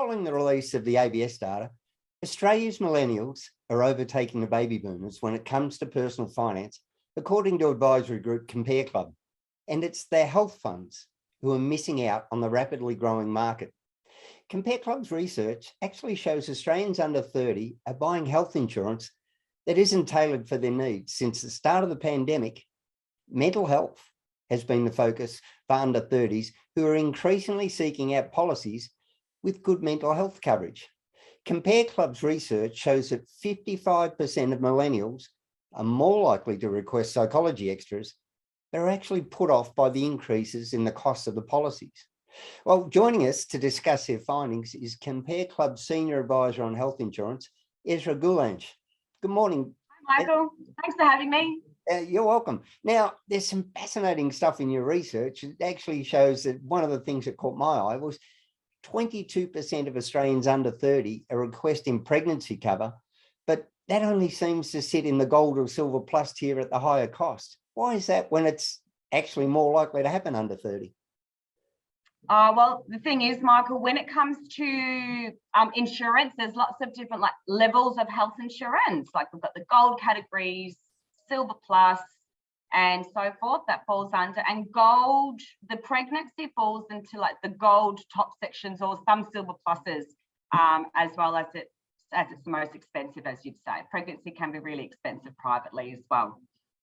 Following the release of the ABS data, Australia's millennials are overtaking the baby boomers when it comes to personal finance, according to advisory group Compare Club. And it's their health funds who are missing out on the rapidly growing market. Compare Club's research actually shows Australians under 30 are buying health insurance that isn't tailored for their needs. Since the start of the pandemic, mental health has been the focus for under 30s who are increasingly seeking out policies with good mental health coverage. Compare Club's research shows that 55% of millennials are more likely to request psychology extras that are actually put off by the increases in the cost of the policies. Well, joining us to discuss their findings is Compare Club's Senior Advisor on Health Insurance, Ezra Goulange. Good morning. Hi, Michael. Thanks for having me. You're welcome. Now, there's some fascinating stuff in your research. It actually shows that one of the things that caught my eye was 22% of Australians under 30 are requesting pregnancy cover, but that only seems to sit in the gold or silver plus tier at the higher cost. Why is that when it's actually more likely to happen under 30? Well, the thing is, Michael, when it comes to insurance, there's lots of different levels of health insurance. Like we've got the gold categories, silver plus, and so forth that falls under. And gold, the pregnancy falls into like the gold top sections or some silver pluses, as well as it's the most expensive, as you'd say. Pregnancy can be really expensive privately as well.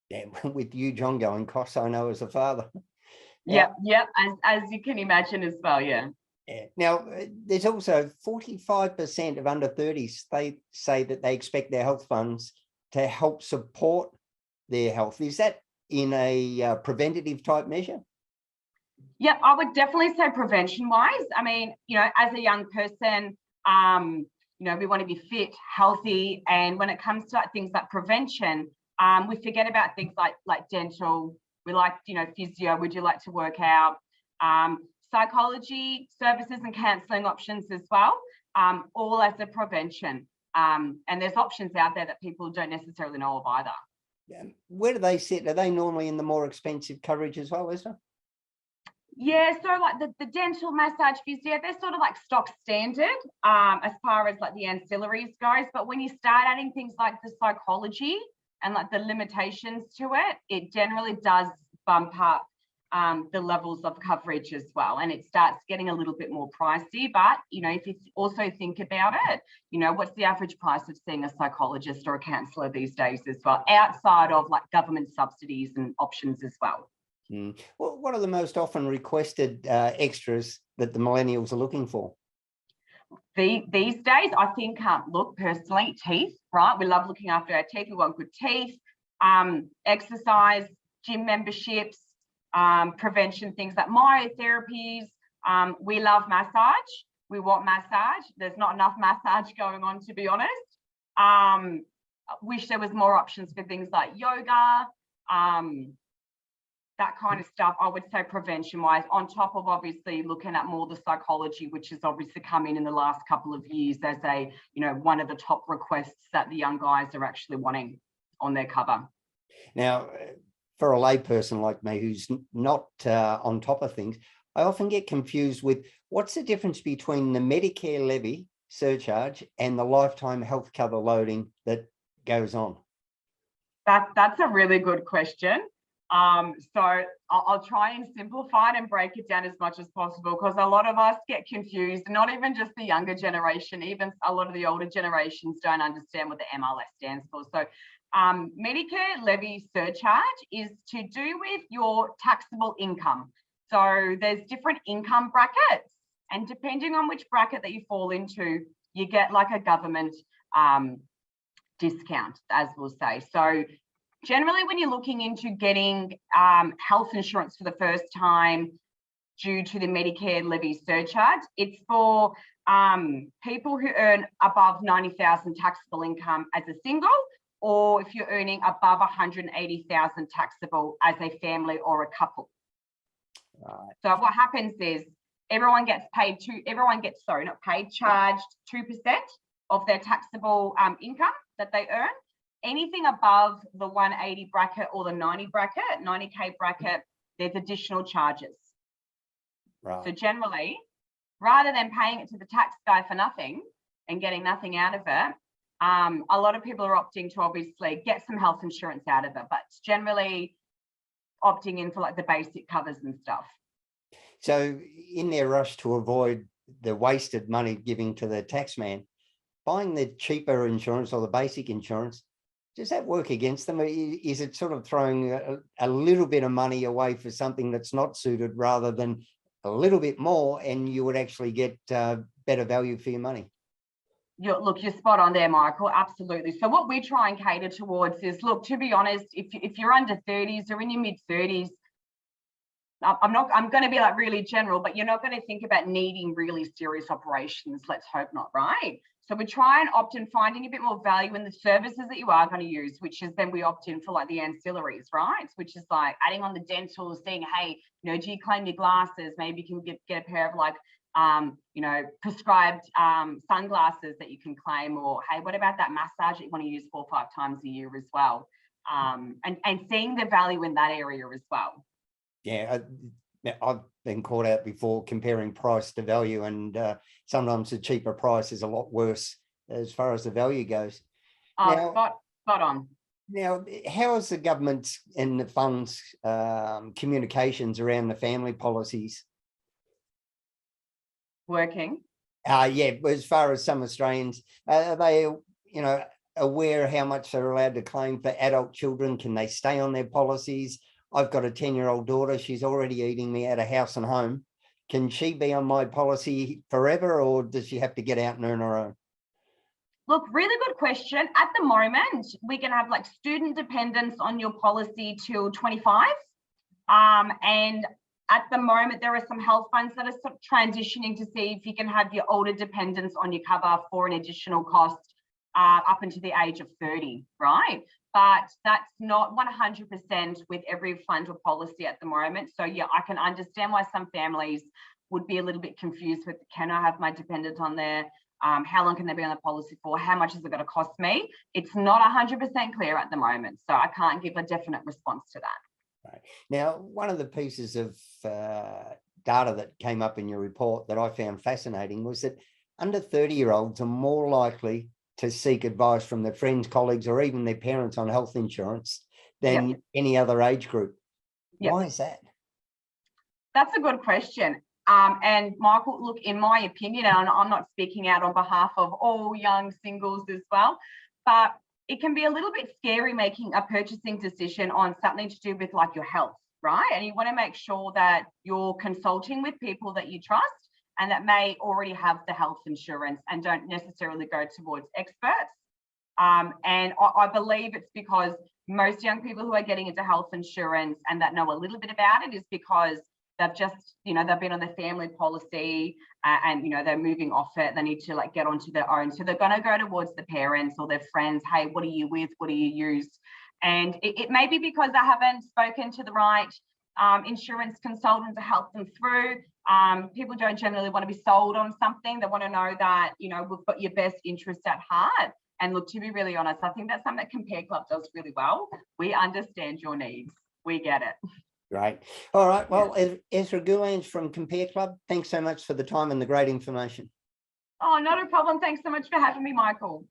Yeah, with huge ongoing costs, I know as a father. Yep, as you can imagine as well, yeah. Now, there's also 45% of under 30s, they say that they expect their health funds to help support their health. Is that in a preventative type measure? Yep, I would definitely say prevention wise. I mean, as a young person, we want to be fit, healthy. And when it comes to things like prevention, we forget about things like dental. We like, physio, would you like to work out? Psychology services and counselling options as well, all as a prevention. And there's options out there that people don't necessarily know of either. Yeah. Where do they sit? Are they normally in the more expensive coverage as well, Esther? Yeah, so like the dental, massage, physio, they're sort of like stock standard as far as like the ancillaries goes. But when you start adding things like the psychology and like the limitations to it, it generally does bump up the levels of coverage as well. And it starts getting a little bit more pricey. But, if you also think about it, what's the average price of seeing a psychologist or a counsellor these days as well, outside of like government subsidies and options as well? Well, what are the most often requested extras that the millennials are looking for? These days, I think, look, personally, teeth, right? We love looking after our teeth. We want good teeth, exercise, gym memberships, prevention, things like myotherapies. We love massage. We want massage. There's not enough massage going on, to be honest. Wish there was more options for things like yoga, that kind of stuff. I would say prevention-wise, on top of obviously looking at more the psychology, which has obviously come in the last couple of years as one of the top requests that the young guys are actually wanting on their cover. Now, for a layperson like me who's not on top of things, I often get confused with what's the difference between the Medicare levy surcharge and the lifetime health cover loading that goes on? That's a really good question. So I'll try and simplify it and break it down as much as possible, because a lot of us get confused, not even just the younger generation, even a lot of the older generations don't understand what the MLS stands for. So Medicare levy surcharge is to do with your taxable income. So there's different income brackets, and depending on which bracket that you fall into, you get like a government discount, as we'll say. So generally, when you're looking into getting health insurance for the first time due to the Medicare levy surcharge, it's for people who earn above 90,000 taxable income as a single, or if you're earning above 180,000 taxable as a family or a couple. Right. So what happens is charged 2% of their taxable income that they earn. Anything above the 180 bracket or the 90K bracket, there's additional charges. Right. So generally, rather than paying it to the tax guy for nothing and getting nothing out of it, a lot of people are opting to obviously get some health insurance out of it, but generally opting in for like the basic covers and stuff. So in their rush to avoid the wasted money giving to the tax man, buying the cheaper insurance or the basic insurance, does that work against them? Is it sort of throwing a little bit of money away for something that's not suited rather than a little bit more and you would actually get better value for your money? Look, you're spot on there, Michael. Absolutely. So what we try and cater towards is, look, to be honest, if you're under 30s or in your mid 30s, I'm going to be like really general, but you're not going to think about needing really serious operations. Let's hope not, right? So we try and opt in finding a bit more value in the services that you are going to use, which is then we opt in for like the ancillaries, right? Which is like adding on the dental, saying, hey, do you claim your glasses? Maybe you can get a pair of like, prescribed sunglasses that you can claim, or hey, what about that massage that you want to use 4 or 5 times a year as well? And seeing the value in that area as well. Yeah, I've been caught out before comparing price to value, and sometimes the cheaper price is a lot worse as far as the value goes. Now, spot on. Now, how is the government and the funds communications around the family policies working? Yeah, as far as some Australians, are they, aware how much they're allowed to claim for adult children? Can they stay on their policies? I've got a 10-year-old daughter. She's already eating me out of house and home. Can she be on my policy forever, or does she have to get out and earn her own? Look, really good question. At the moment, we can have like student dependents on your policy till 25. And at the moment, there are some health funds that are sort of transitioning to see if you can have your older dependents on your cover for an additional cost up until the age of 30, right? But that's not 100% with every fund or policy at the moment. So yeah, I can understand why some families would be a little bit confused with, can I have my dependent on there? How long can they be on the policy for? How much is it going to cost me? It's not 100% clear at the moment. So I can't give a definite response to that. Right. Now, one of the pieces of data that came up in your report that I found fascinating was that under 30-year-olds are more likely to seek advice from their friends, colleagues, or even their parents on health insurance than any other age group. Why is that? That's a good question. And Michael, look, in my opinion, and I'm not speaking out on behalf of all young singles as well, but it can be a little bit scary making a purchasing decision on something to do with like your health, right? And you want to make sure that you're consulting with people that you trust and that may already have the health insurance and don't necessarily go towards experts. And I believe it's because most young people who are getting into health insurance and that know a little bit about it is because they've just, they've been on their family policy and, they're moving off it. They need to like get onto their own. So they're going to go towards the parents or their friends. Hey, what are you with? What do you use? And it may be because they haven't spoken to the right insurance consultant to help them through. People don't generally want to be sold on something. They want to know that, we've got your best interest at heart. And look, to be really honest, I think that's something that Compare Club does really well. We understand your needs. We get it. Great. All right. Well, Ezra Goulange from Compare Club, thanks so much for the time and the great information. Oh, not a problem. Thanks so much for having me, Michael.